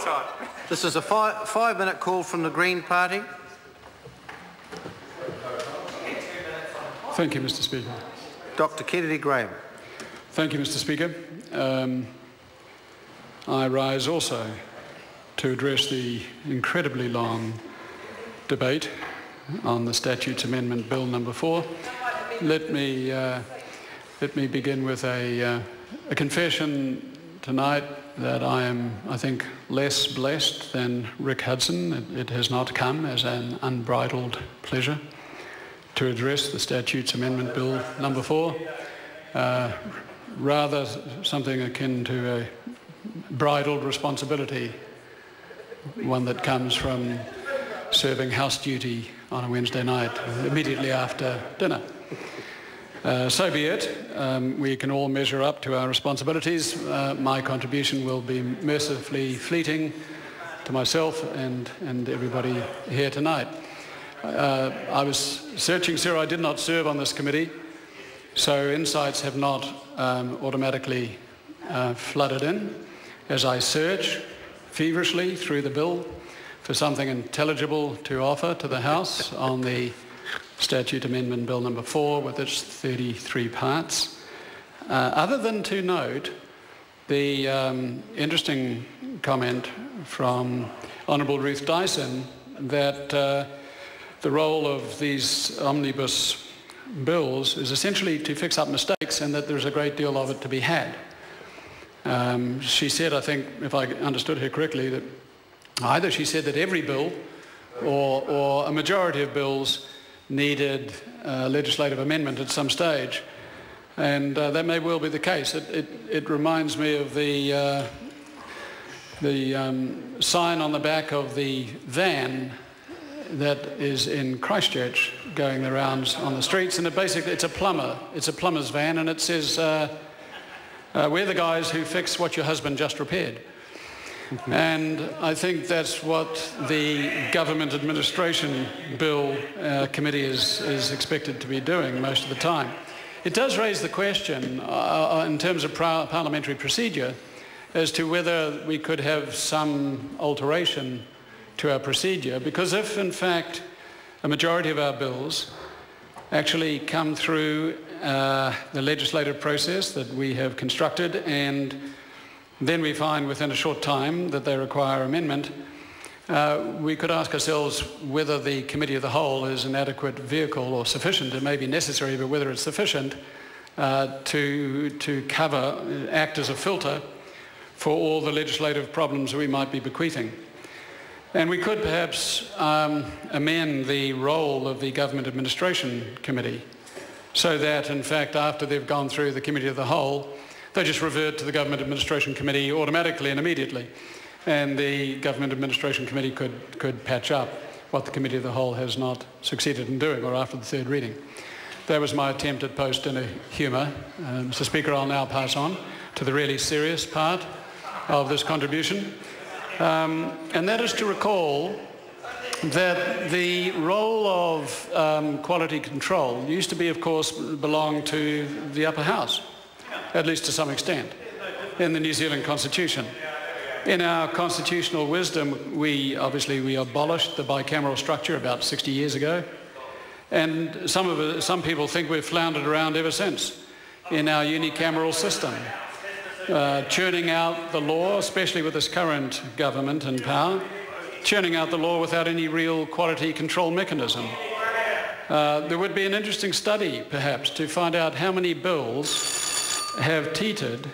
time. This is a five-minute call from the Green Party. Thank you, Mr. Speaker. Dr. Kennedy Graham. Thank you, Mr. Speaker. I rise also to address the incredibly long debate on the Statutes Amendment Bill number 4. Let me begin with a confession tonight that I am, I think, less blessed than Rick Hudson. It has not come as an unbridled pleasure to address the Statutes Amendment Bill number 4. Rather something akin to a bridled responsibility, one that comes from serving house duty on a Wednesday night immediately after dinner. So be it. We can all measure up to our responsibilities. My contribution will be mercifully fleeting to myself and everybody here tonight. I was searching, sir. I did not serve on this committee, so insights have not automatically flooded in. As I search feverishly through the bill for something intelligible to offer to the House on the Statute Amendment Bill number 4 with its 33 parts, other than to note the interesting comment from Honourable Ruth Dyson that the role of these omnibus bills is essentially to fix up mistakes and that there's a great deal of it to be had. She said, I think, if I understood her correctly, that either she said that every bill or a majority of bills needed legislative amendment at some stage, and that may well be the case. It reminds me of the sign on the back of the van that is in Christchurch going the rounds on the streets, and it's a plumber's van, and it says, we're the guys who fix what your husband just repaired. And I think that's what the Government Administration Bill Committee is expected to be doing most of the time. It does raise the question in terms of parliamentary procedure as to whether we could have some alteration to our procedure, because if in fact a majority of our bills actually come through the legislative process that we have constructed, and then we find within a short time that they require amendment, we could ask ourselves whether the Committee of the Whole is an adequate vehicle or sufficient. It may be necessary, but whether it's sufficient to act as a filter for all the legislative problems we might be bequeathing. And we could perhaps amend the role of the Government Administration Committee so that, in fact, after they've gone through the Committee of the Whole, they just revert to the Government Administration Committee automatically and immediately. And the Government Administration Committee could patch up what the Committee of the Whole has not succeeded in doing, or after the third reading. That was my attempt at post-dinner humour. Mr. Speaker, I'll now pass on to the really serious part of this contribution. And that is to recall that the role of quality control used to be, of course, belong to the upper house, at least to some extent, in the New Zealand Constitution. In our constitutional wisdom, we abolished the bicameral structure about 60 years ago, and some people think we've floundered around ever since in our unicameral system, churning out the law, especially with this current government in power, churning out the law without any real quality control mechanism. There would be an interesting study, perhaps, to find out how many bills have teetered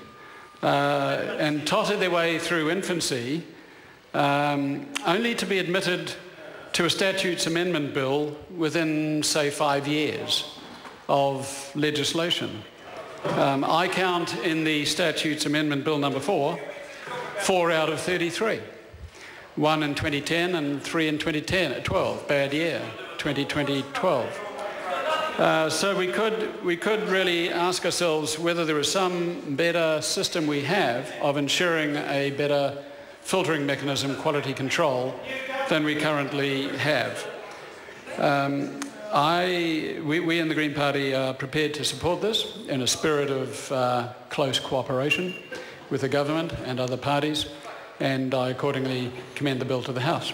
and tottered their way through infancy, only to be admitted to a Statutes Amendment Bill within, say, 5 years of legislation. I count in the Statutes Amendment Bill number 4, 4 out of 33. 1 in 2010 and 3 in 2012, bad year, 2012. So we could really ask ourselves whether there is some better system we have of ensuring a better filtering mechanism, quality control, than we currently have. We in the Green Party are prepared to support this in a spirit of close cooperation with the government and other parties. and I accordingly commend the bill to the House.